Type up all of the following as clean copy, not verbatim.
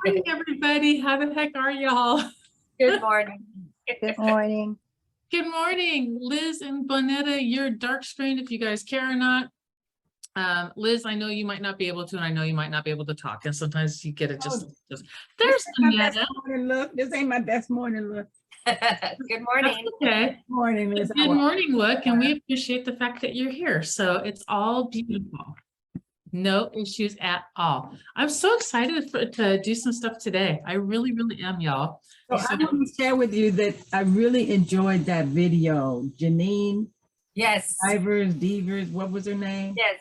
morning, everybody. How the heck are y'all? Good morning. Good morning. Good morning, Liz and Bonetta. You're dark screened if you guys care or not. Liz, I know you might not be able to, and I know you might not be able to talk. And sometimes you get it just there's Bonetta. Look, this ain't my best morning look. Good morning. Okay. Morning, Liz. Good morning, look, and we appreciate the fact that you're here. So it's all beautiful. No issues at all. I'm so excited to do some stuff today. I really, really am, y'all. So I want to share with you that I really enjoyed that video. Janine Yes. Devers, what was her name? Yes.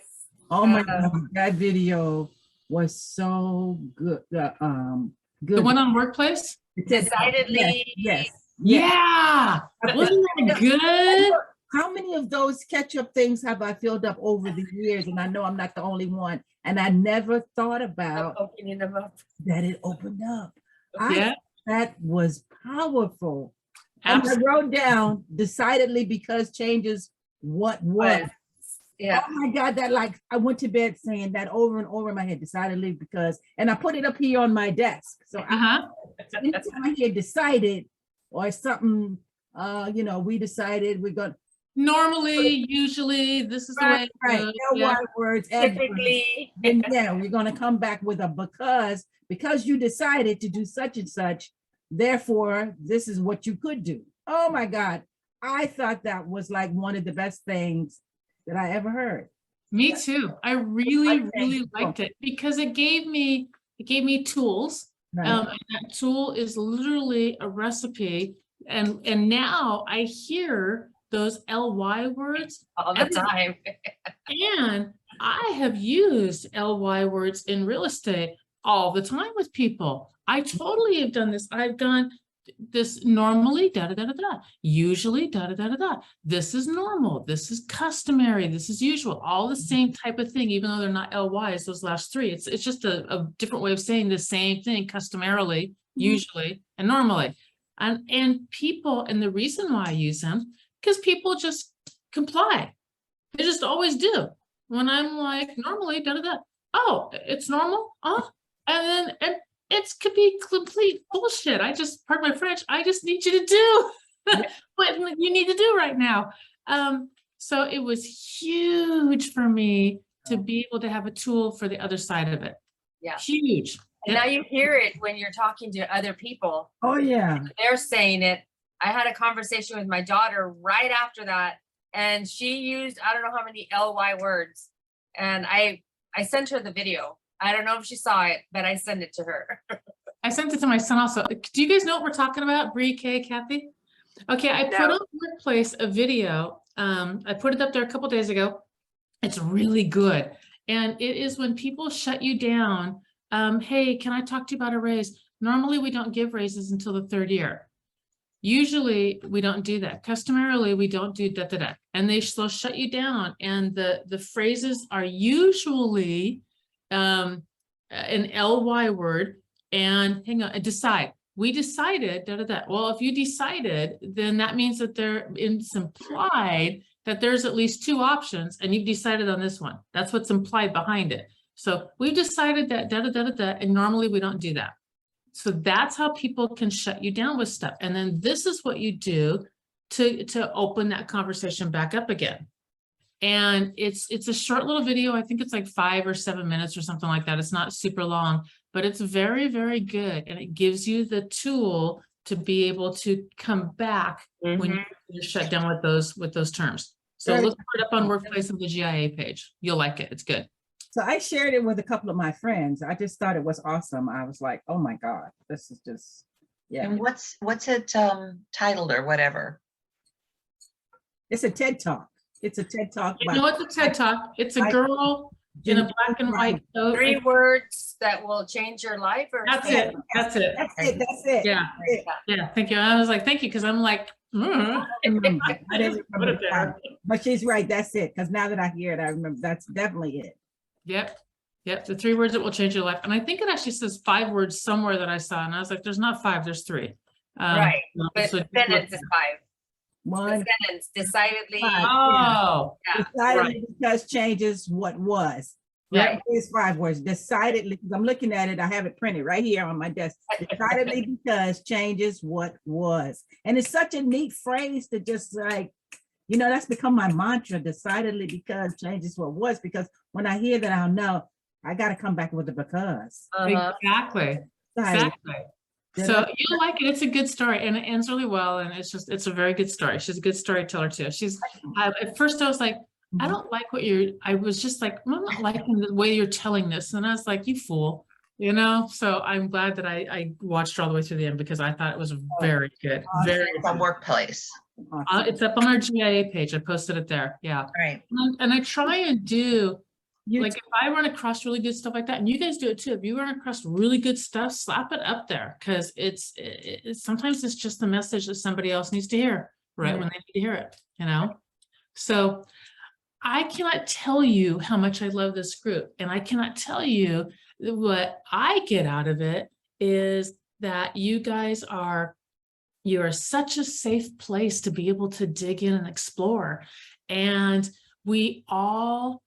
Oh my God, that video was so good. Good. The one on Workplace? Decidedly. Yes. Yeah. Wasn't that good? How many of those ketchup things have I filled up over the years? And I know I'm not the only one. And I never thought about Opening them up. that it opened up. Yeah. That was powerful. Absolutely. And I wrote down decidedly because changes what was. Yeah. Oh my God, that like I went to bed saying that over and over in my head, decidedly because, and I put it up here on my desk. So anytime I hear decided or something, we decided we're going to. Normally, usually, this is the way it goes. Yeah. Words, Typically. and yeah, we're going to come back with a because you decided to do such and such, therefore, this is what you could do. Oh my God. I thought that was like one of the best things that I ever heard. Me too. I really, really liked it because it gave me tools. Right. And that tool is literally a recipe. And now I hear those LY words All the time. And I have used LY words in real estate all the time with people. I totally have done this. I've done this normally, usually, This is normal. This is customary. This is usual. All the same type of thing, even though they're not LYs, those last three. It's just a different way of saying the same thing, customarily, usually, and normally. And people, and the reason why I use them, because people just comply. They just always do. When I'm like, normally, oh, it's normal? And it could be complete bullshit. Pardon my French, I just need you to do what you need to do right now. So it was huge for me to be able to have a tool for the other side of it. Yeah. Huge. And now you hear it when you're talking to other people. Oh yeah. They're saying it. I had a conversation with my daughter right after that, and she used, I don't know how many LY words. And I sent her the video. I don't know if she saw it, but I sent it to her. I sent it to my son also. Do you guys know what we're talking about? Bree, Kay, Kathy? Okay, I put on Workplace a video. I put it up there a couple days ago. It's really good. And it is when people shut you down. Hey, can I talk to you about a raise? Normally, we don't give raises until the third year. Usually we don't do that. Customarily, we don't do da. And they'll shut you down. And the phrases are usually an LY word. And hang on, decide. We decided da. Well, if you decided, then that means that it's implied that there's at least two options, and you've decided on this one. That's what's implied behind it. So we've decided that da, and normally we don't do that. So that's how people can shut you down with stuff. And then this is what you do to open that conversation back up again. And it's a short little video. I think it's like 5 or 7 minutes or something like that. It's not super long, but it's very, very good. And it gives you the tool to be able to come back when you're shut down with those terms. So look for it up on Workplace on the GIA page. You'll like it. It's good. So I shared it with a couple of my friends. I just thought it was awesome. I was like, oh my God, this is just, yeah. And what's it titled or whatever? It's a TED Talk. It's a TED Talk. You know, it's a TED Talk. It's a girl in a black and white coat. 3 words that will change your life. Or That's it. That's it. Yeah. Yeah. Thank you. I was like, thank you. Cause I'm like, I didn't remember but she's right. That's it. Cause now that I hear it, I remember that's definitely it. Yep. The 3 words that will change your life. And I think it actually says 5 words somewhere that I saw. And I was like, there's not 5, there's 3. Right. But so sentence is 5. One. Sentence, decidedly. Oh, Yeah. Decidedly because changes what was. Right. Yep, it's 5 words. Decidedly, 'cause I'm looking at it, I have it printed right here on my desk. Decidedly because changes what was. And it's such a neat phrase to just like, that's become my mantra, decidedly because changes what was, because when I hear that, I'll know I got to come back with the because. Uh-huh. Exactly. Decided. Exactly. Did So I- you'll like it. It's a good story and it ends really well. And it's a very good story. She's a good storyteller too. At first I was like, I don't like I was just like, I'm not liking the way you're telling this. And I was like, you fool, So I'm glad that I watched her all the way through the end because I thought it was very good. Very The good. workplace. Awesome. It's up on our GIA page. I posted it there. Yeah. Right. And I try and do, You like if I run across really good stuff like that, and you guys do it too, if you run across really good stuff, slap it up there because it's sometimes it's just the message that somebody else needs to hear, right? Yeah. When they need to hear it, So I cannot tell you how much I love this group, and I cannot tell you what I get out of it is that you are such a safe place to be able to dig in and explore. And we all,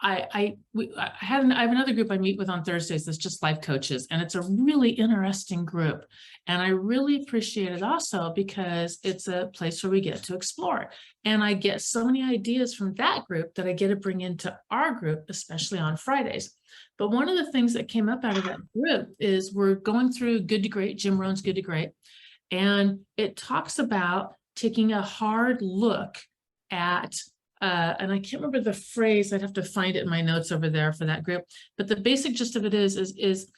I have another group I meet with on Thursdays that's just life coaches, and it's a really interesting group. And I really appreciate it also because it's a place where we get to explore. And I get so many ideas from that group that I get to bring into our group, especially on Fridays. But one of the things that came up out of that group is we're going through Good to Great, Jim Rohn's Good to Great. And it talks about taking a hard look at, and I can't remember the phrase, I'd have to find it in my notes over there for that group. But the basic gist of it is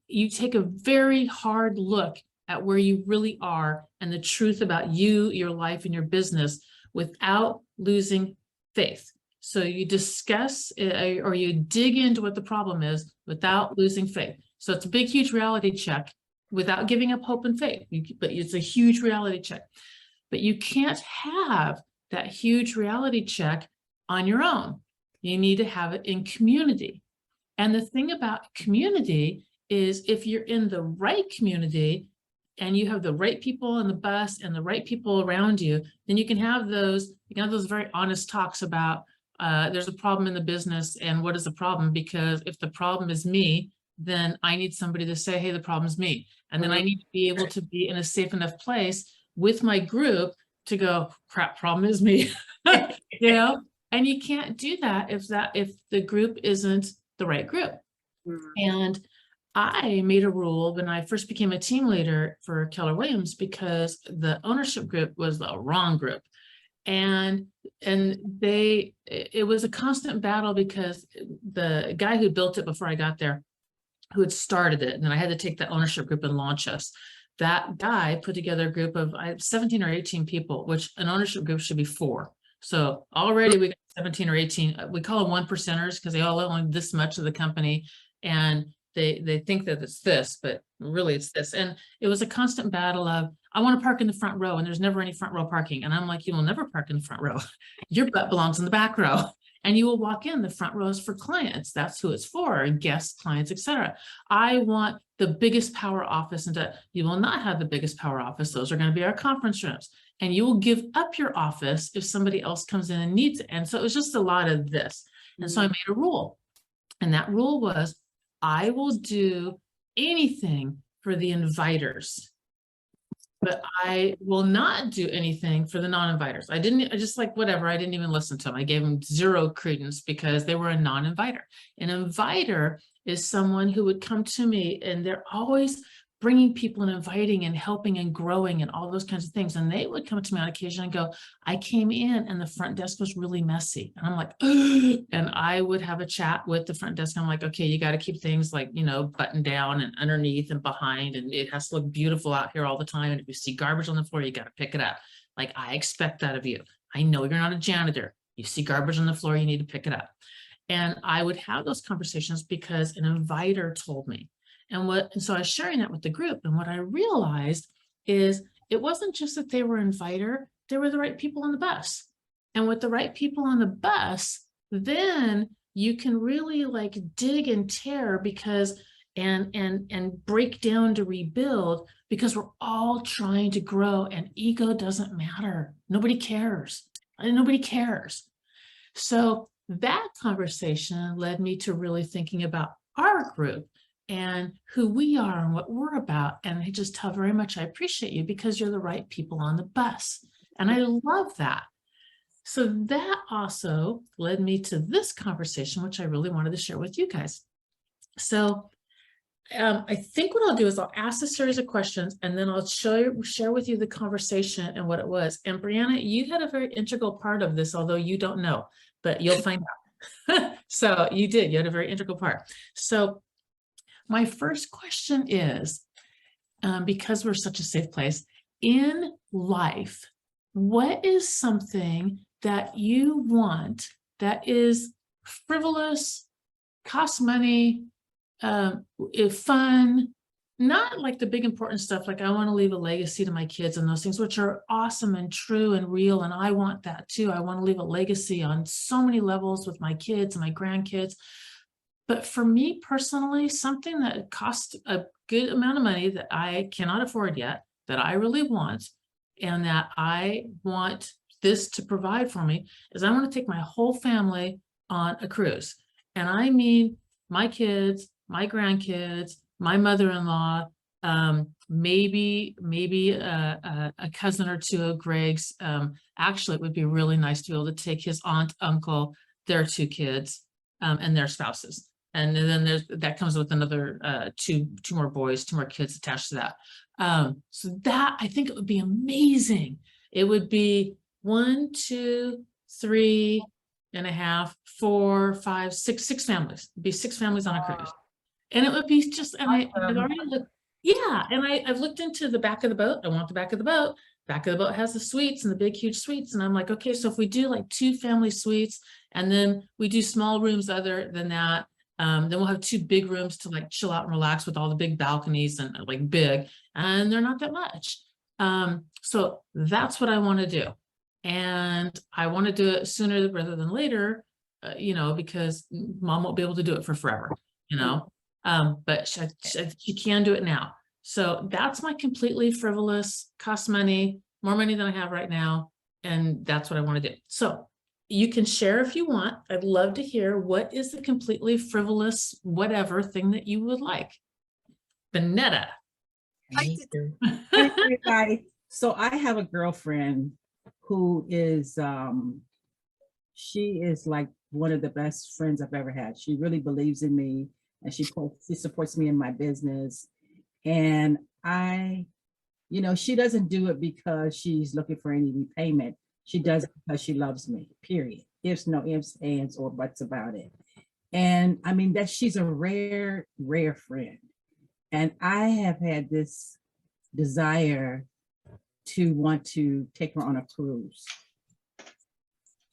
you take a very hard look at where you really are and the truth about you, your life, and your business without losing faith. So you discuss or you dig into what the problem is without losing faith. So it's a big, huge reality check without giving up hope and faith. But it's a huge reality check. But you can't have that huge reality check on your own. You need to have it in community. And the thing about community is if you're in the right community and you have the right people on the bus and the right people around you, then you can have those very honest talks about there's a problem in the business and what is the problem? Because if the problem is me, then I need somebody to say, hey, the problem's me. And then I need to be able to be in a safe enough place with my group to go, crap, problem is me, and you can't do that if the group isn't the right group. And I made a rule when I first became a team leader for Keller Williams because the ownership group was the wrong group. And it was a constant battle because the guy who built it before I got there, who had started it, and then I had to take the ownership group and launch us. That guy put together a group of 17 or 18 people, which an ownership group should be 4. So already we got 17 or 18. We call them 1%ers because they all own this much of the company, and they think that it's this, but really it's this. And it was a constant battle of, I want to park in the front row, and there's never any front row parking. And I'm like, you will never park in the front row. Your butt belongs in the back row. And you will walk in, the front rows for clients. That's who it's for, guests, clients, etc. I want the biggest power office, and you will not have the biggest power office. Those are going to be our conference rooms. And you will give up your office if somebody else comes in and needs it. And so it was just a lot of this. And so I made a rule. And that rule was, I will do anything for the inviters, but I will not do anything for the non-inviters. I just like, whatever, I didn't even listen to them. I gave them 0 credence because they were a non-inviter. An inviter is someone who would come to me and they're always bringing people and inviting and helping and growing and all those kinds of things. And they would come to me on occasion and go, I came in and the front desk was really messy. And I'm like, ugh. And I would have a chat with the front desk. I'm like, okay, you got to keep things like, buttoned down and underneath and behind. And it has to look beautiful out here all the time. And if you see garbage on the floor, you got to pick it up. Like, I expect that of you. I know you're not a janitor. You see garbage on the floor, you need to pick it up. And I would have those conversations because an inviter told me. And so I was sharing that with the group. And what I realized is it wasn't just that they were inviter, they were the right people on the bus. And with the right people on the bus, then you can really like dig and tear because and break down to rebuild because we're all trying to grow and ego doesn't matter. Nobody cares. Nobody cares. So that conversation led me to really thinking about our group and who we are and what we're about. And I just tell very much, I appreciate you because you're the right people on the bus. And I love that. So that also led me to this conversation, which I really wanted to share with you guys. So I think what I'll do is I'll ask a series of questions and then I'll share with you the conversation and what it was. And Brianna, you had a very integral part of this, although you don't know, but you'll find out. So you did, you had a very integral part. So my first question is, because we're such a safe place, in life, what is something that you want that is frivolous, costs money, if fun, not like the big important stuff, like I want to leave a legacy to my kids and those things, which are awesome and true and real. And I want that too. I want to leave a legacy on so many levels with my kids and my grandkids. But for me personally, something that costs a good amount of money that I cannot afford yet, that I really want, and that I want this to provide for me, is I want to take my whole family on a cruise. And I mean, my kids, my grandkids, my mother-in-law, maybe a cousin or two of Greg's. Actually, it would be really nice to be able to take his aunt, uncle, their two kids, and their spouses. And then that comes with another two more boys, two more kids attached to that. So that, I think it would be amazing. It would be 1, 2, 3 and a half, 4, 5, 6 families. It'd be 6 families on a cruise. And it would be just, and I've already looked, yeah, and I've looked into the back of the boat. I want the back of the boat. Back of the boat has the suites and the big, huge suites. And I'm like, okay, so if we do like 2 family suites and then we do small rooms other than that, then we'll have 2 big rooms to like chill out and relax with all the big balconies and like big, and they're not that much. So that's what I want to do. And I want to do it sooner rather than later, because mom won't be able to do it for forever, but she can do it now. So that's my completely frivolous, cost money, more money than I have right now. And that's what I want to do. So you can share if you want. I'd love to hear what is the completely frivolous, whatever thing that you would like. Benetta. Me too. Hey, everybody. So I have a girlfriend who is, she is like one of the best friends I've ever had. She really believes in me and she supports me in my business. And she doesn't do it because she's looking for any repayment. She does it because she loves me, period. There's no ifs, ands, or buts about it. And I mean, she's a rare, rare friend. And I have had this desire to want to take her on a cruise.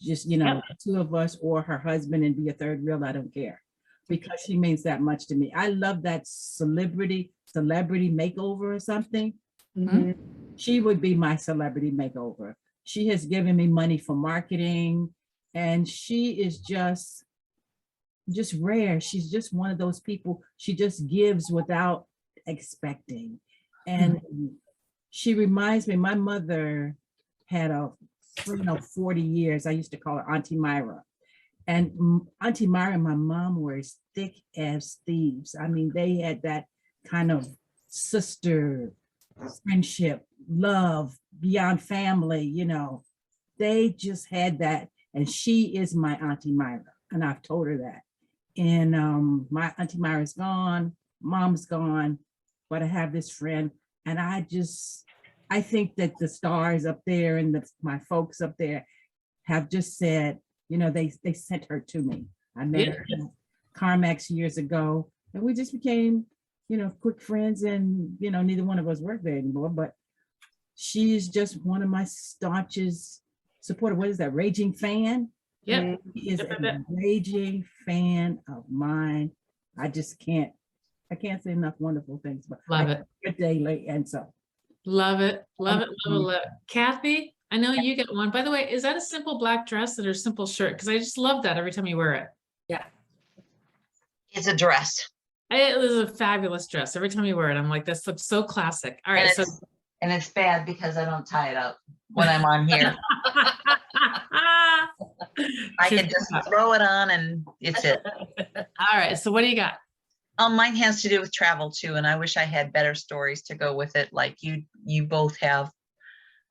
Just, 2 of us or her husband and be a third wheel, I don't care. Because she means that much to me. I love that celebrity makeover or something. Mhm. She would be my celebrity makeover. She has given me money for marketing and she is just rare. She's just one of those people. She just gives without expecting. And she reminds me, my mother had a friend of 40 years. I used to call her Auntie Myra. And Auntie Myra and my mom were as thick as thieves. I mean, they had that kind of sister friendship, love beyond family, they just had that. And she is my Auntie Myra. And I've told her that. And my Auntie Myra's gone, mom's gone, but I have this friend. And I think that the stars up there and my folks up there have just said, they sent her to me. I met her at CarMax years ago and we just became, quick friends and, neither one of us work there anymore, but she's just one of my staunchest supporter. What is that? Raging fan? Yeah. She is a raging fan of mine. I can't say enough wonderful things, but Love it. Daily. And so. Love it. Love it. Love it. Kathy, I know you get one. By the way, is that a simple black dress or a simple shirt? Because I just love that every time you wear it. Yeah. It's a dress. It was a fabulous dress. Every time you wear it, I'm like, this looks so classic. All right. And it's bad because I don't tie it up when I'm on here. I Choose can just one. throw it on and it's it. All right, so what do you got? Mine has to do with travel too, and I wish I had better stories to go with it, like you both have.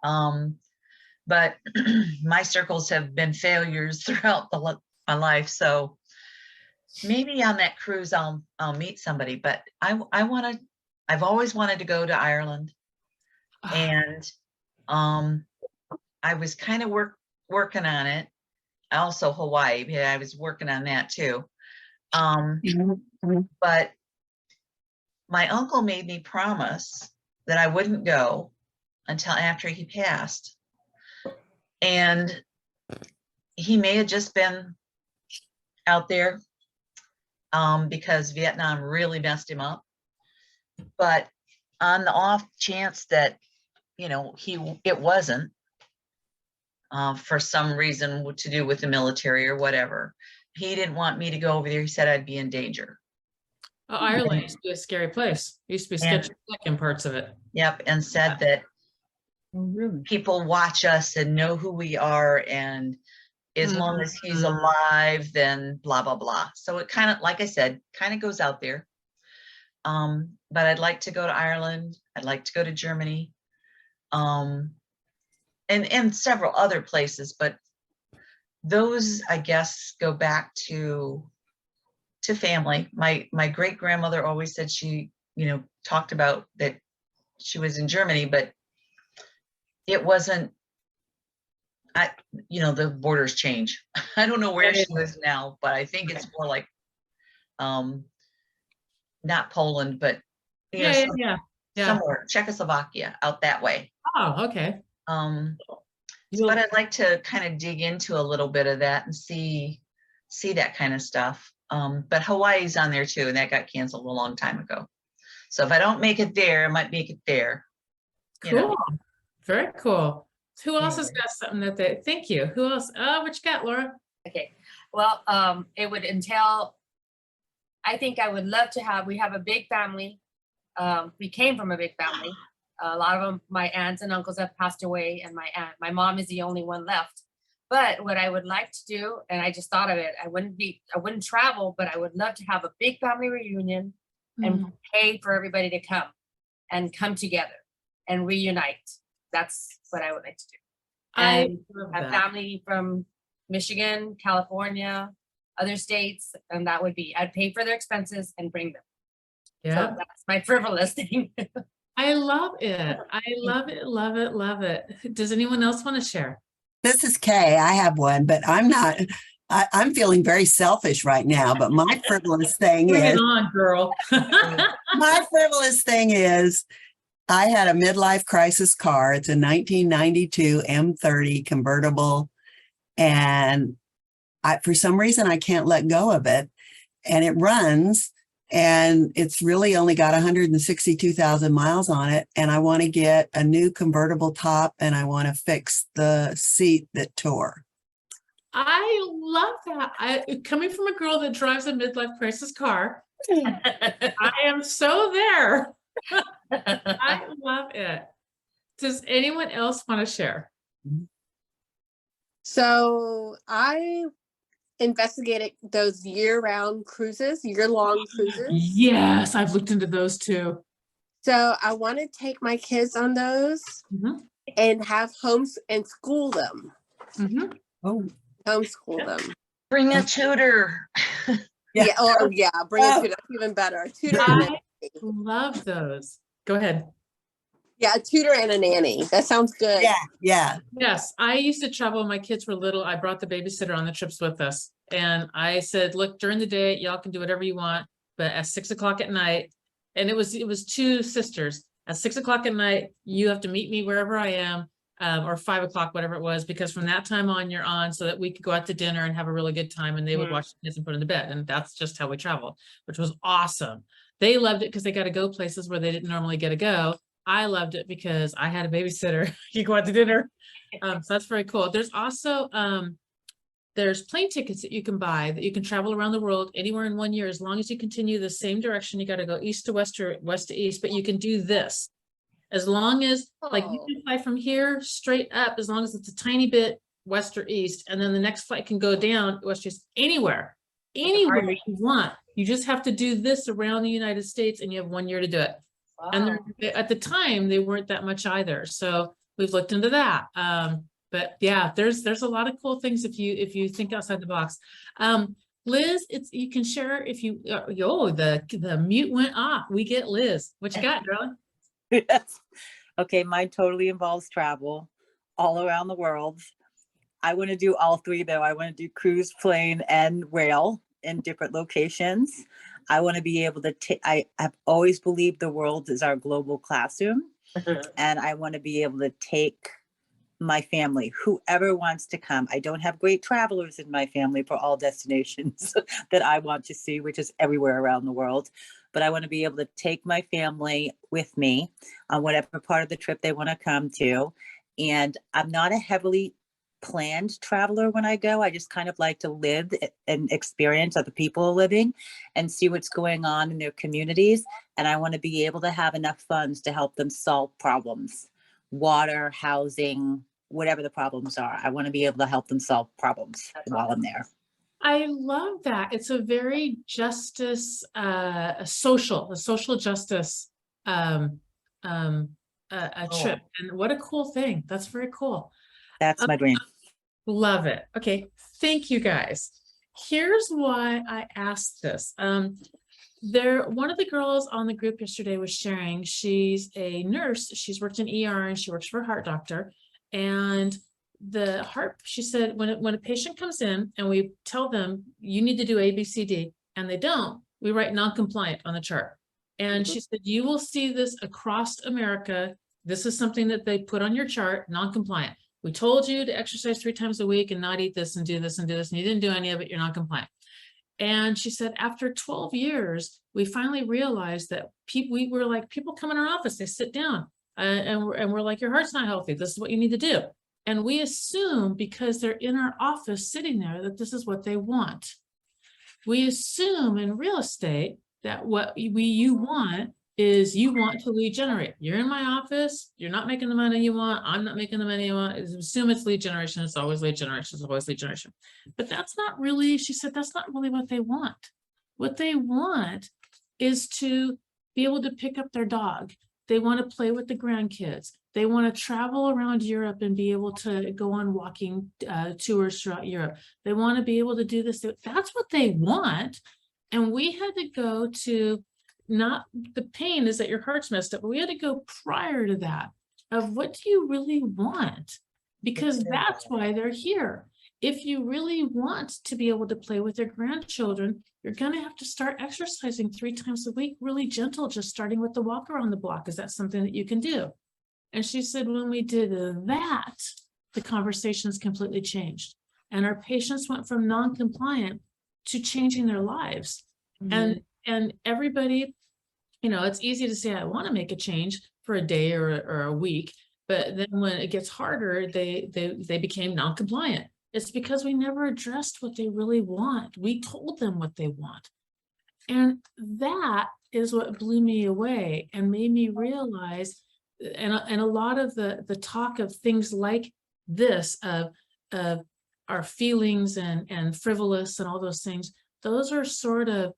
But my circles have been failures throughout my life, so maybe on that cruise I'll meet somebody. But I've always wanted to go to Ireland, and I was kind of working on it. Also Hawaii, yeah, I was working on that too. But my uncle made me promise that I wouldn't go until after he passed. And he may have just been out there because Vietnam really messed him up. But on the off chance that, it wasn't for some reason to do with the military or whatever, he didn't want me to go over there. He said I'd be in danger. Oh, Ireland used to be a scary place. It used to be sketchy in parts of it. Yep, and said that Oh, really? people watch us and know who we are, and as long as he's alive, then blah blah blah. So it kind of, like I said, kind of goes out there. But I'd like to go to Ireland. I'd like to go to Germany, and several other places. But those, I guess, go back to family. My great grandmother always said she, talked about that she was in Germany, but it wasn't, the borders change. I don't know where she lives now, but I think it's more like, not Poland, but Yeah. somewhere, Czechoslovakia, out that way. Oh, okay. But I'd like to kind of dig into a little bit of that and see that kind of stuff. But Hawaii's on there too, and that got canceled a long time ago. So if I don't make it there, I might make it there. Cool. Very cool. Who else has got something that they, thank you. Who else? What you got, Laura? Okay, well, it would entail, I think I would love to have, we have a big family. We came from a big family. A lot of them, my aunts and uncles have passed away, and my mom is the only one left. But what I would like to do, and I just thought of it, I wouldn't travel, but I would love to have a big family reunion and pay for everybody to come together and reunite. That's what I would like to do. And have family from Michigan, California, other states, and that would be, I'd pay for their expenses and bring them. Yeah. So that's my frivolous thing. I love it. I love it, love it, love it. Does anyone else want to share? This is Kay. I have one, but I'm feeling very selfish right now, but my frivolous thing Bring it is, on, girl. my frivolous thing is, I had a midlife crisis car. It's a 1992 M30 convertible. And for some reason, I can't let go of it. And it runs, and it's really only got 162,000 miles on it. And I want to get a new convertible top, and I want to fix the seat that tore. I love that. Coming from a girl that drives a midlife crisis car, I am so there. I love it. Does anyone else want to share? So I investigated those year-round cruises, year-long cruises. Yes, I've looked into those too. So I want to take my kids on those and have and school them. Oh, Homeschool them. Bring a tutor. Yeah. Bring a tutor. That's even better. A tutor. I love those. Go ahead. Yeah, a tutor and a nanny. That sounds good. yeah. Yes, I used to travel when my kids were little. I brought the babysitter on the trips with us. And I said, look, during the day, y'all can do whatever you want, but at 6 o'clock at night, and it was two sisters. At 6 o'clock at night, you have to meet me wherever I am, or 5 o'clock, whatever it was, because from that time on, you're on, so that we could go out to dinner and have a really good time, and they would watch the kids and put them to bed. And that's just how we traveled, which was awesome. They loved it because they got to go places where they didn't normally get to go. I loved it because I had a babysitter. You go out to dinner. So that's very cool. There's also, there's plane tickets that you can buy that you can travel around the world anywhere in 1 year, as long as you continue the same direction. You got to go east to west or west to east, but you can do this as long as like you can fly from here straight up, as long as it's a tiny bit west or east, and then the next flight can go down west or east, anywhere you want. You just have to do this around the United States, and you have 1 year to do it. And at the time, they weren't that much either. So we've looked into that. But yeah, there's a lot of cool things if you think outside the box. Liz, you can share if you the mute went off. We get Liz. What you got, girl? Yes. Okay, mine totally involves travel all around the world. I want to do all three though. I want to do cruise, plane, and rail in different locations. I want to be able to I have always believed the world is our global classroom. And I want to be able to take my family, whoever wants to come. I don't have great travelers in my family for all destinations that I want to see, which is everywhere around the world. But I want to be able to take my family with me on whatever part of the trip they want to come to. And I'm not a heavily planned traveler when I go. I just kind of like to live and experience other people living and see what's going on in their communities. And I want to be able to have enough funds to help them solve problems, water, housing, whatever the problems are. I want to be able to help them solve problems while I'm there. I love that. It's a very justice, a social justice a trip. And what a cool thing. That's very cool. That's my dream. Love it. Okay. Thank you guys. Here's why I asked this. One of the girls on the group yesterday was sharing, she's a nurse. She's worked in ER and she works for a heart doctor. And she said, when a patient comes in and we tell them you need to do A, B, C, D, and they don't, we write non-compliant on the chart. And she said, you will see this across America. This is something that they put on your chart, non-compliant. We told you to exercise 3 times a week and not eat this and do this and do this, and you didn't do any of it, you're not compliant. And she said, after 12 years, we finally realized that we were like, people come in our office, they sit down and we're like, your heart's not healthy. This is what you need to do. And we assume because they're in our office sitting there that this is what they want. We assume in real estate that what you want is you want to lead generate. You're in my office, you're not making the money you want, I'm not making the money you want. Assume it's lead generation, it's always lead generation, it's always lead generation. But that's not really, she said, that's not really what they want. What they want is to be able to pick up their dog. They want to play with the grandkids. They want to travel around Europe and be able to go on walking tours throughout Europe. They want to be able to do this. That's what they want. And we had to go to, not the pain is that your heart's messed up, but we had to go prior to that of what do you really want? Because that's why they're here. If you really want to be able to play with your grandchildren, you're going to have to start exercising 3 times a week, really gentle, just starting with the walk around the block. Is that something that you can do? And she said, when we did that, the conversations completely changed. And our patients went from non-compliant to changing their lives. And everybody, it's easy to say, I want to make a change for a day or a week. But then when it gets harder, they became non-compliant. It's because we never addressed what they really want. We told them what they want. And that is what blew me away and made me realize, and a lot of the talk of things like this, of our feelings and frivolous and all those things, those are sort of,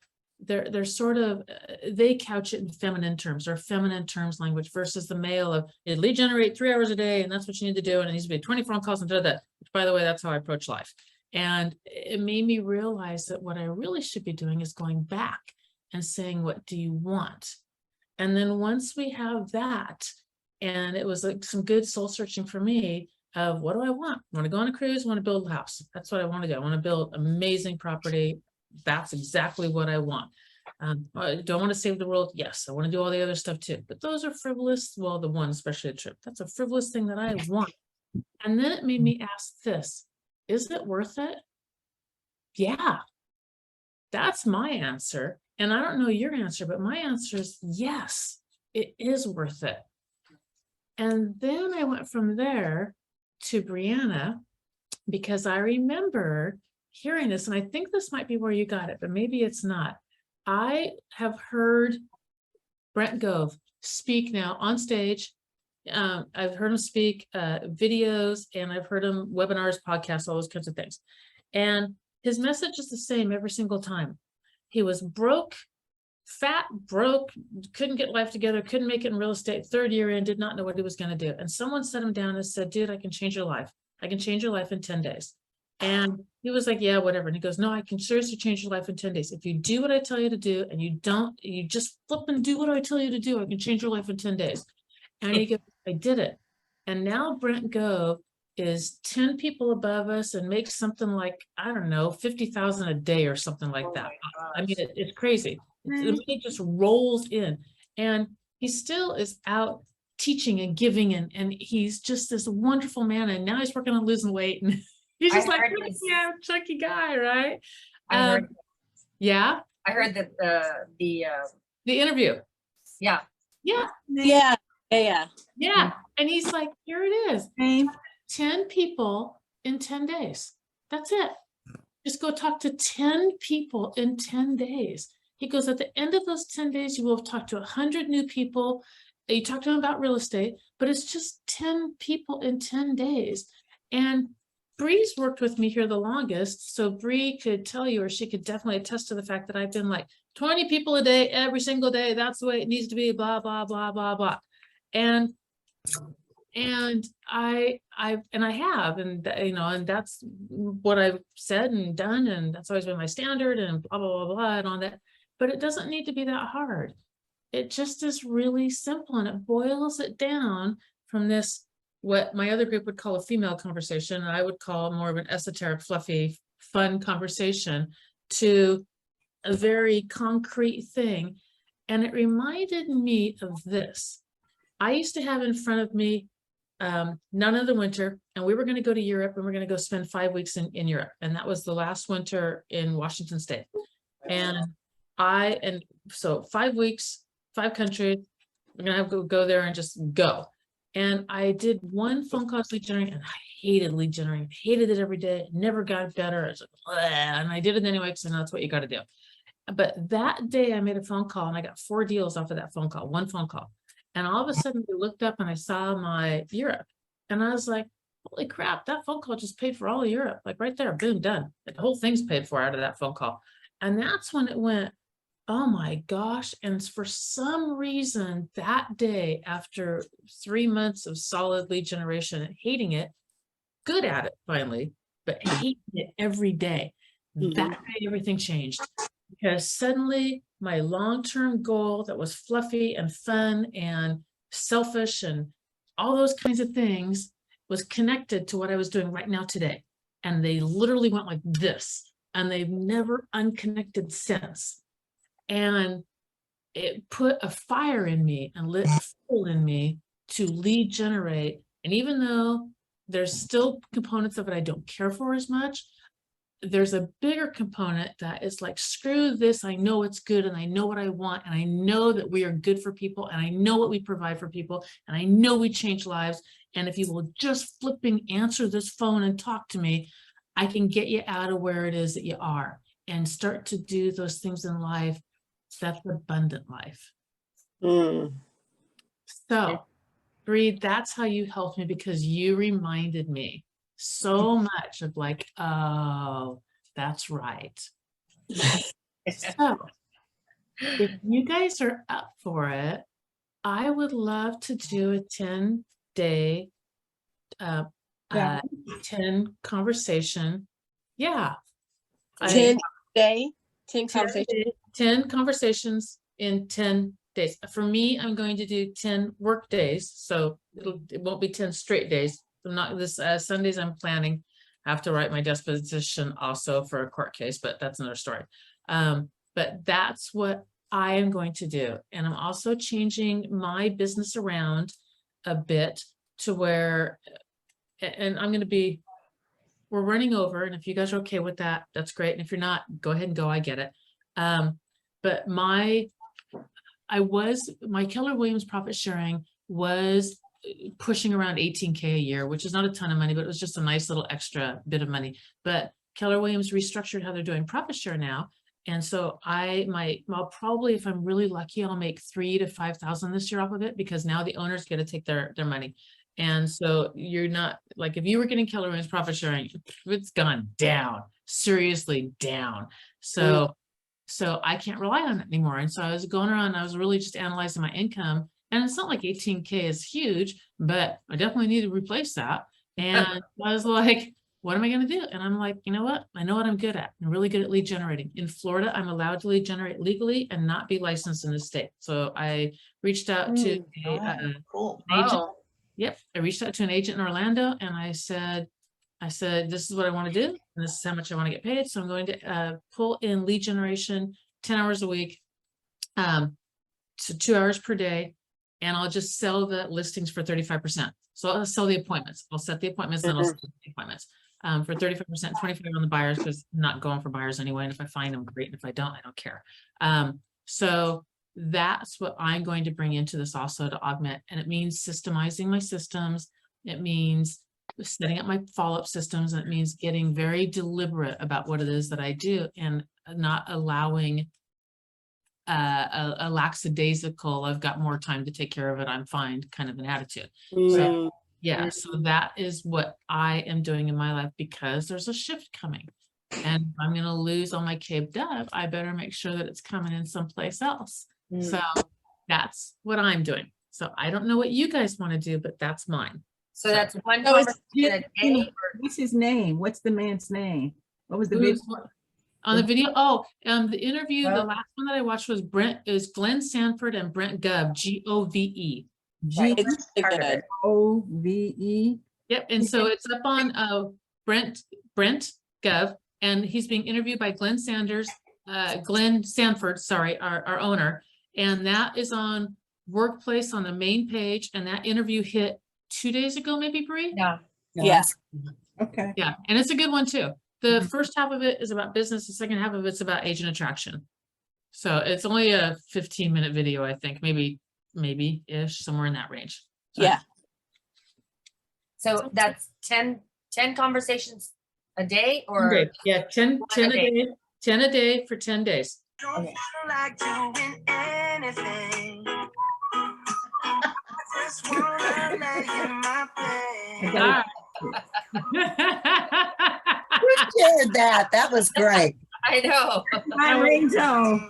they couch it in feminine terms or feminine terms language versus the male of it lead generate 3 hours a day. And that's what you need to do. And it needs to be 20 phone calls and that, which by the way, that's how I approach life. And it made me realize that what I really should be doing is going back and saying, what do you want? And then once we have that, and it was like some good soul searching for me of what do I want? I want to go on a cruise, I want to build a house. That's what I want to do. I want to build amazing property. That's exactly what I want. Do I want to save the world? Yes. I want to do all the other stuff too. But those are frivolous. Well, the one, especially a trip, that's a frivolous thing that I want. And then it made me ask this, is it worth it? Yeah, that's my answer. And I don't know your answer, but my answer is yes, it is worth it. And then I went from there to Brianna because I remember hearing this, and I think this might be where you got it, but maybe it's not. I have heard Brent Gove speak now on stage I've heard him speak, videos, and I've heard him webinars, podcasts, all those kinds of things. And his message is the same every single time. He was broke, fat, broke, couldn't get life together, couldn't make it in real estate, third year in, did not know what he was going to do. And someone sat him down and said, dude, I can change your life. I can change your life in 10 days. And he was like, yeah, whatever. And he goes, no, I can seriously change your life in 10 days. If you do what I tell you to do, and you just flip and do what I tell you to do, I can change your life in 10 days. And he goes, I did it. And now Brent Gove is 10 people above us and makes something like, I don't know, 50,000 a day or something like that. I mean, it's crazy. The money just rolls in, and he still is out teaching and giving, and he's just this wonderful man. And now he's working on losing weight, and he's just like, yeah, chunky guy, right? I heard, Yeah, I heard that the interview. yeah. Yeah, Yeah, yeah. yeah. And he's like, here it is. Same. 10 people in 10 days. That's it. Just go talk to 10 people in 10 days. He goes, at the end of those 10 days, you will have talked to 100 new people. You talk to them about real estate, but it's just 10 people in 10 days. And Bree's worked with me here the longest. So Bree could tell you, or she could definitely attest to the fact that I've been like 20 people a day, every single day. That's the way it needs to be, blah, blah, blah, blah, blah. And I have, and you know, and that's what I've said and done, and that's always been my standard, and blah, blah, blah, blah, and all that. But it doesn't need to be that hard. It just is really simple, and it boils it down from this, what my other group would call a female conversation, and I would call more of an esoteric, fluffy, fun conversation, to a very concrete thing. And it reminded me of this. I used to have in front of me none of the winter, and we were going to go to Europe, and we're going to go spend 5 weeks in Europe. And that was the last winter in Washington State. And so 5 weeks, 5 countries, we're going to have to go there and just go. And I did one phone call to lead generating, and I hated lead generating, hated it every day, never got better. I was like, and I did it anyway, because that's what you got to do. But that day I made a phone call, and I got 4 deals off of that phone call, one phone call. And all of a sudden I looked up and I saw my Europe, and I was like, holy crap, that phone call just paid for all of Europe. Like right there, boom, done. The whole thing's paid for out of that phone call. And that's when it went, oh my gosh. And for some reason that day, after 3 months of solid lead generation and hating it, good at it finally, but hating it every day, that day everything changed. Because suddenly my long-term goal that was fluffy and fun and selfish and all those kinds of things was connected to what I was doing right now today. And they literally went like this, and they've never unconnected since. And it put a fire in me and lit a fuel in me to lead generate. And even though there's still components of it I don't care for as much, there's a bigger component that is like, screw this, I know it's good, and I know what I want, and I know that we are good for people, and I know what we provide for people, and I know we change lives. And if you will just flipping answer this phone and talk to me, I can get you out of where it is that you are and start to do those things in life. That's abundant life. So Bree, that's how you helped me, because you reminded me so much of like, oh, that's right. So if you guys are up for it, I would love to do a 10-day, 10 conversation. Yeah. 10 conversations. 10 conversations in 10 days. For me, I'm going to do 10 work days. So it won't be 10 straight days. I'm not this Sundays. I'm planning. I have to write my disposition also for a court case, but that's another story. But that's what I am going to do. And I'm also changing my business around a bit to where, and I'm going to be, we're running over. And if you guys are okay with that, that's great. And if you're not, go ahead and go, I get it. But my Keller Williams profit sharing was pushing around 18K a year, which is not a ton of money, but it was just a nice little extra bit of money. But Keller Williams restructured how they're doing profit share now. And so I'll probably, if I'm really lucky, I'll make 3,000 to 5,000 this year off of it, because now the owner's gonna take their money. And so you're not, like, if you were getting Keller Williams profit sharing, it's gone down, seriously down. So I can't rely on it anymore. And so I was going around, I was really just analyzing my income, and it's not like 18K is huge, but I definitely need to replace that. And I was like, what am I going to do? And I'm like, you know what? I know what I'm good at. I'm really good at lead generating. In Florida, I'm allowed to lead generate legally and not be licensed in the state. So I reached out to Cool. an agent. Wow. Yep. I reached out to an agent in Orlando, and I said, this is what I want to do, and this is how much I want to get paid. So I'm going to pull in lead generation 10 hours a week, so 2 hours per day, and I'll just sell the listings for 35%. So I'll sell the appointments. I'll set the appointments, and then I'll sell the appointments for 35%, 25 on the buyers, because I'm not going for buyers anyway. And if I find them, great. And if I don't, I don't care. So that's what I'm going to bring into this also to augment. And it means systemizing my systems. It means setting up my follow-up systems. And it means getting very deliberate about what it is that I do, and not allowing a lackadaisical, I've got more time to take care of it, I'm fine kind of an attitude. So yeah, so that is what I am doing in my life, because there's a shift coming, and if I'm going to lose all my caved up, I better make sure that it's coming in someplace else. So that's what I'm doing. So I don't know what you guys want to do, but that's mine. So that's one So it's conversation a day, or What's his name? What's the man's name? What was the big? Who's on the video? Oh, the interview, the Oh. last one that I watched was Glenn Sanford and Brent Gove, Gove. It's good. Gove. Yep, and so it's up on Brent Gove, and he's being interviewed by Glenn Sanford, sorry, our owner, and that is on Workplace on the main page, and that interview hit 2 days ago, maybe, Bree? yeah. Yes. Okay. Yeah, and it's a good one too. The first half of it is about business, the second half of it's about agent attraction. So it's only a 15-minute video, I think, maybe-ish, somewhere in that range. So Yeah. So that's 10 conversations a day, or Great. Yeah, 10 a a day. day, 10 a day for 10 days. Don't feel like doing anything. I just wanna lay in my bed. All right. Who shared that? That was great. I know. My ringtone.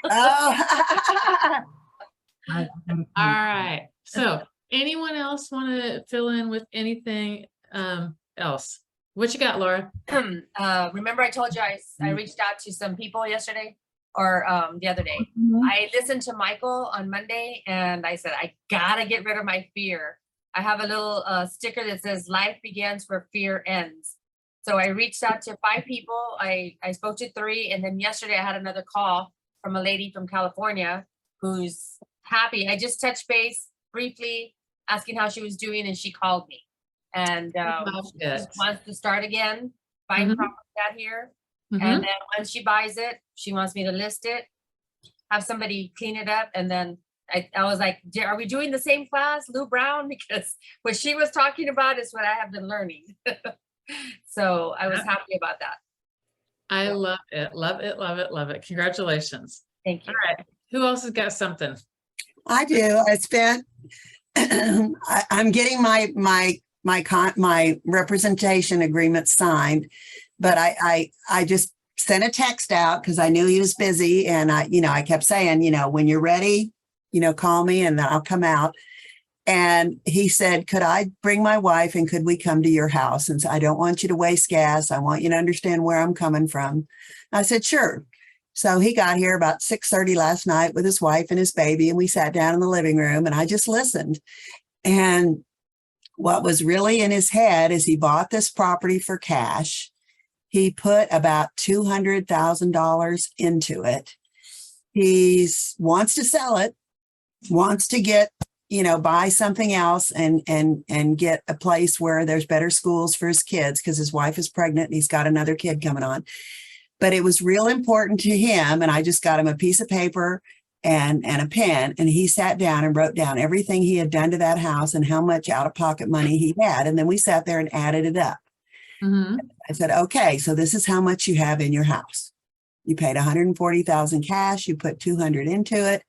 Oh. All right. So anyone else want to fill in with anything else? What you got, Laura? Remember I told you I reached out to some people yesterday, or the other day. Mhm. I listened to Michael on Monday, and I said, I gotta get rid of my fear. I have a little sticker that says life begins where fear ends. So I reached out to 5 people. I spoke to 3. And then yesterday I had another call from a lady from California who's happy. I just touched base briefly asking how she was doing, and she called me. And Love she it. just wants to start again, buying Mhm. property out here. Mhm. And then once she buys it, she wants me to list it, have somebody clean it up. And then I was like, are we doing the same class, Lou Brown? Because what she was talking about is what I have been learning. So I was happy about that. I love it. Love it. Love it. Love it. Congratulations. Thank you. All right. Who else has got something? I do. I spent, I'm getting my representation agreement signed, but I just sent a text out because I knew he was busy, and I kept saying, when you're ready, call me and then I'll come out. And he said, could I bring my wife and could we come to your house? And so I don't want you to waste gas. I want you to understand where I'm coming from. I said, sure. So he got here about 6:30 last night with his wife and his baby, and we sat down in the living room and I just listened. And what was really in his head is he bought this property for cash. He put about $200,000 into it. He wants to sell it, wants to get, buy something else and get a place where there's better schools for his kids, because his wife is pregnant and he's got another kid coming on. But it was real important to him. And I just got him a piece of paper and a pen, and he sat down and wrote down everything he had done to that house and how much out-of-pocket money he had. And then we sat there and added it up. Mhm. I said, okay, so this is how much you have in your house. You paid 140,000 cash, you put 200 into it.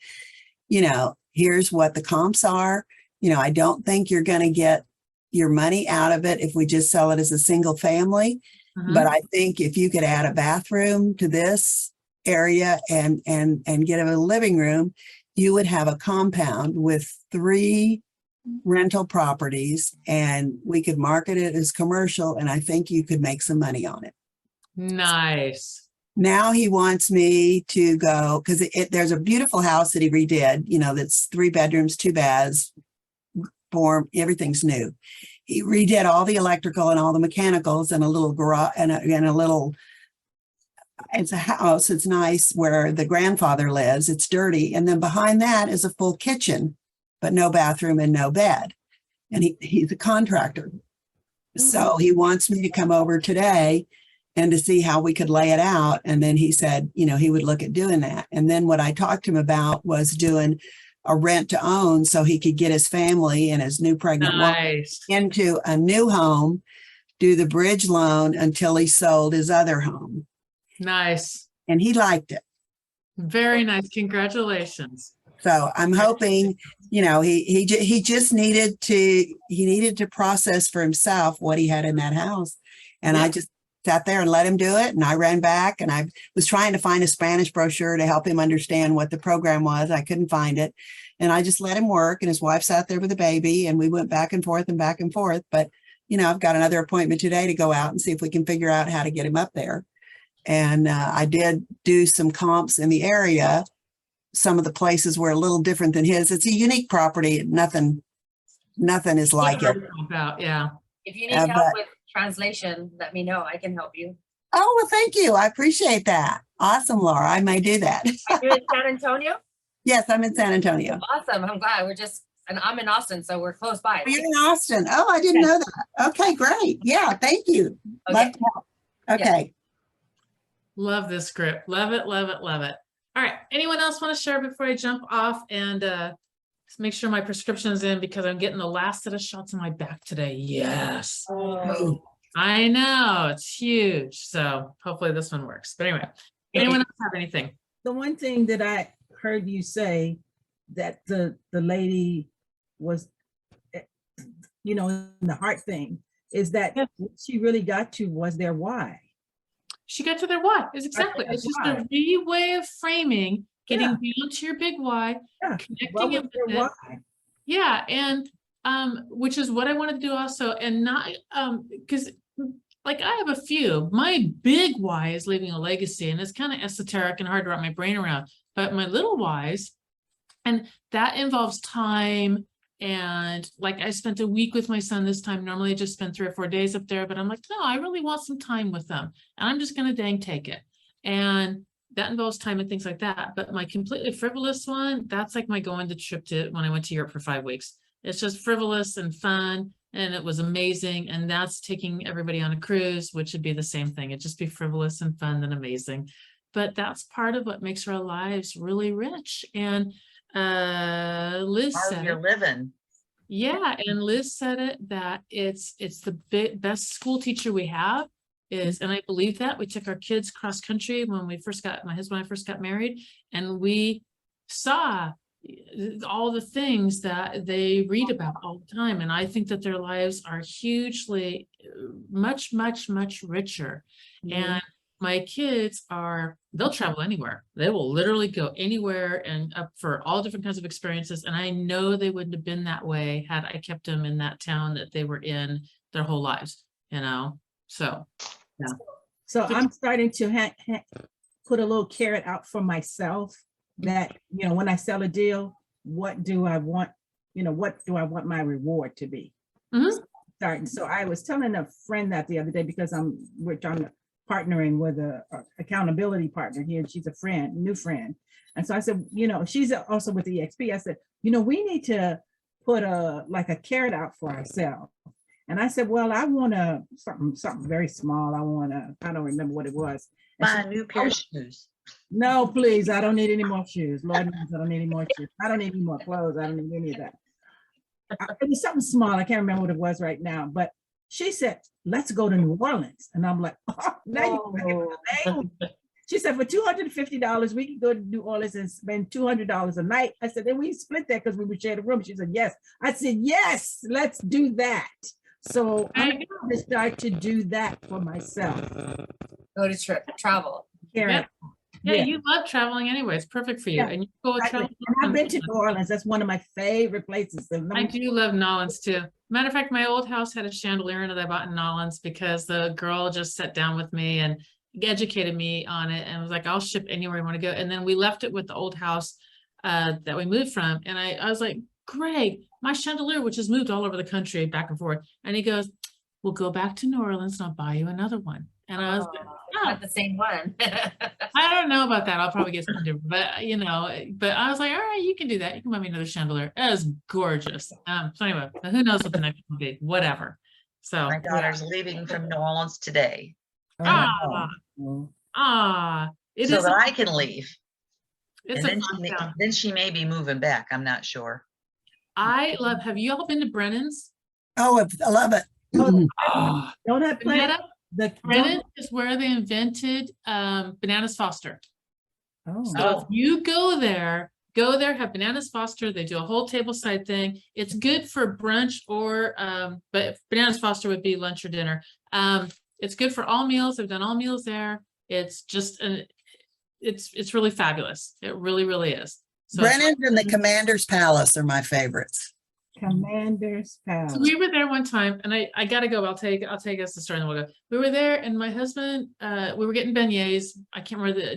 Here's what the comps are. I don't think you're going to get your money out of it if we just sell it as a single family. But I think if you could add a bathroom to this area and get a living room, you would have a compound with 3 rental properties, and we could market it as commercial, and I think you could make some money on it. Nice. Now he wants me to go, because there's a beautiful house that he redid, that's 3 bedrooms, 2 baths, everything's new. He redid all the electrical and all the mechanicals and a little garage and a little, it's a house. It's nice where the grandfather lives. It's dirty. And then behind that is a full kitchen, but no bathroom and no bed. And he's a contractor. So he wants me to come over today and to see how we could lay it out. And then he said, he would look at doing that. And then what I talked to him about was doing a rent to own so he could get his family and his new pregnant wife into a new home, do the bridge loan until he sold his other home. Nice. And he liked it. Very nice. Congratulations. So I'm hoping, he just needed to process for himself what he had in that house. And I just sat there and let him do it. And I ran back and I was trying to find a Spanish brochure to help him understand what the program was. I couldn't find it. And I just let him work, and his wife sat there with the baby, and we went back and forth and back and forth. But, I've got another appointment today to go out and see if we can figure out how to get him up there. And I did do some comps in the area. Some of the places were a little different than his. It's a unique property. Nothing is like it. Yeah. If you need help with translation, let me know. I can help you. Oh, well, thank you. I appreciate that. Awesome, Laura. I may do that. You're in San Antonio? Yes, I'm in San Antonio. Awesome. I'm glad. And I'm in Austin, so we're close by. You're in Austin. Oh, I didn't know that. Okay, great. Yeah, thank you. Okay. Okay. Love this script. Love it, love it, love it. All right. Anyone else want to share before I jump off and make sure my prescription's in, because I'm getting the last set of shots in my back today. Yes. Oh. I know. It's huge. So hopefully this one works. But anyway, anyone else have anything? The one thing that I heard you say that the lady was, the heart thing is that what she really got to was their why. She got to their why. It's exactly. It's just a way of framing, getting down to your big why, connecting it with it. Yeah. And which is what I want to do also. And not because I have a few. My big why is leaving a legacy, and it's kind of esoteric and hard to wrap my brain around. But my little whys, and that involves time. And I spent a week with my son this time. Normally I just spend 3 or 4 days up there, but I'm like, no, I really want some time with them. And I'm just going to dang take it. And that involves time and things like that. But my completely frivolous one, that's like my going to trip to when I went to Europe for 5 weeks. It's just frivolous and fun. And it was amazing. And that's taking everybody on a cruise, which would be the same thing. It'd just be frivolous and fun and amazing. But that's part of what makes our lives really rich. And Liz said you're living. Yeah, and Liz said it, that it's the best school teacher we have is, and I believe that. We took our kids cross country when my husband and I first got married, and we saw all the things that they read about all the time. And I think that their lives are hugely, much, much, much richer. And my kids they'll travel anywhere. They will literally go anywhere and up for all different kinds of experiences. And I know they wouldn't have been that way had I kept them in that town that they were in their whole lives, So, yeah. So I'm starting to put a little carrot out for myself that, when I sell a deal, what do I want? What do I want my reward to be? Starting. So I was telling a friend that the other day, because we're trying to partnering with a accountability partner here, and she's a new friend. And so I said, she's also with EXP. I said, we need to put a carrot out for ourselves. And I said, well, I want something very small. I don't remember what it was. Buy a new pair of shoes. No, please. I don't need any more shoes. Lord knows I don't need any more shoes. I don't need any more clothes. I don't need any of that. It was something small. I can't remember what it was right now, but she said, let's go to New Orleans. And I'm like, oh, now you She said, for $250, we can go to New Orleans and spend $200 a night. I said, then we split that because we would share the room. She said, yes. I said, yes, let's do that. So There I'm you going to start to do that for myself. Go to travel. Karen. Yeah, Yeah. you love traveling anyway. It's perfect for you. Yeah, And you go with Exactly. travel. And I've been to New Orleans. That's one of my favorite places. So let I me- do love Nolans too. Matter of fact, my old house had a chandelier in it I bought in Nolans because the girl just sat down with me and educated me on it and was like, I'll ship anywhere you want to go. And then we left it with the old house that we moved from. And I was like, Greg, my chandelier, which has moved all over the country back and forth. And he goes, we'll go back to New Orleans and I'll buy you another one. And I was like, oh, Not the same one. I don't know about that. I'll probably get something different, but you know, but I was like, all right, you can do that. You can buy me another chandelier. It was gorgeous. So anyway, who knows what the next one will be, whatever. So, My daughter's leaving from New Orleans today ah, it so is, that I can leave. it's And a then she fun may, town. then she may be moving back. I'm not sure. I love, have you all been to Brennan's? Oh, I love it. Oh, Don't have play Vanetta, the Brennan is where they invented Bananas Foster. Oh. So if you go there, have Bananas Foster, they do a whole tableside thing. It's good for brunch or, but Bananas Foster would be lunch or dinner. It's good for all meals. I've done all meals there. It's just, it's really fabulous. It really, really is. So it's- Brennan's and the Commander's Palace are my favorites. Commander's Palace. So we were there one time and I gotta go. I'll take us the story and then we'll go. We were there and my husband, we were getting beignets. I can't remember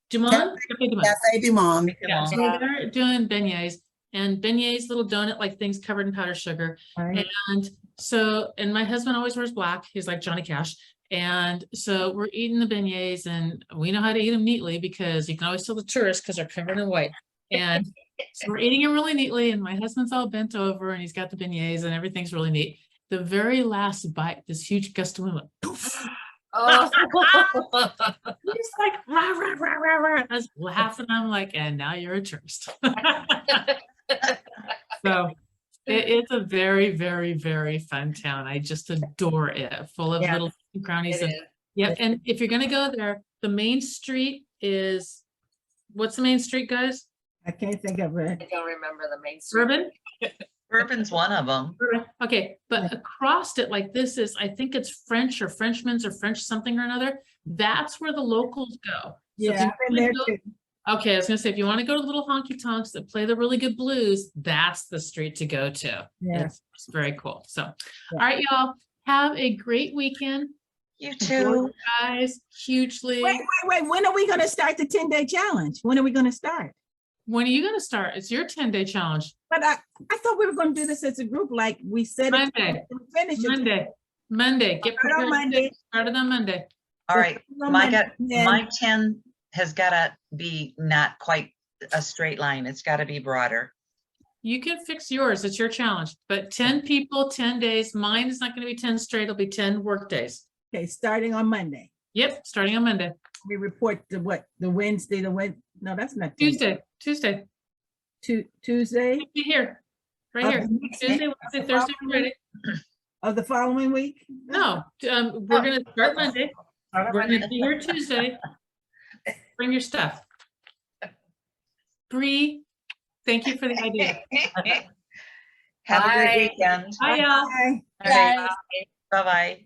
Dumont? Cafe Dumont. Cafe du Monde. Yeah, so Yeah. they're doing beignets and beignets, little donut like things covered in powdered sugar. Right. And so, and my husband always wears black. He's like Johnny Cash. And so we're eating the beignets and we know how to eat them neatly because you can always tell the tourists because they're covered in white. And so we're eating it really neatly and my husband's all bent over and he's got the beignets and everything's really neat. The very last bite, this huge gust of wind went poof. Oh. He's like, rah, rah, rah, rah, rah. I was laughing. I'm like, and now you're a tourist. So it's a very, very, very fun town. I just adore it. Full of Yeah, little crownies. It And is. yeah, and if you're gonna go there, the main street is, what's the main street, guys? I can't think of it. I don't remember the main street. Urban? Bourbon's one of them. Okay, but across it like this is, I think it's French or Frenchman's or French something or another. That's where the locals go. So if Yeah, you I've been wanna there go- too. Okay, I was gonna say, if you want to go to little honky tonks that play the really good blues, that's the street to go to. Yeah. It's very cool. So, all right, y'all, have a great weekend. You Enjoy too. you guys hugely. Wait. When are we gonna start the 10-day challenge? When are we gonna start? When are you gonna start? It's your 10-day challenge. But I thought we were gonna do this as a group, like we said. it Monday. and we finished it. Monday. Get Start on prepared. Monday. Started on Monday. All right. On My Monday, then- my 10 has gotta be not quite a straight line. It's gotta be broader. You can fix yours. It's your challenge. But 10 people, 10 days. Mine is not gonna be 10 straight. It'll be 10 work days. Okay, starting on Monday. Yep, starting on Monday. We report the what? The Wednesday, no, that's not Tuesday. Tuesday. Tuesday Be here. Right Of here. the next Tuesday, week? Wednesday, Thursday, Friday. of the following week? No, we're gonna start Monday. We're gonna be here Tuesday. Bring your stuff. Bree, thank you for the idea. Have a Bye. great weekend. Bye, y'all. Bye. All right. Bye-bye.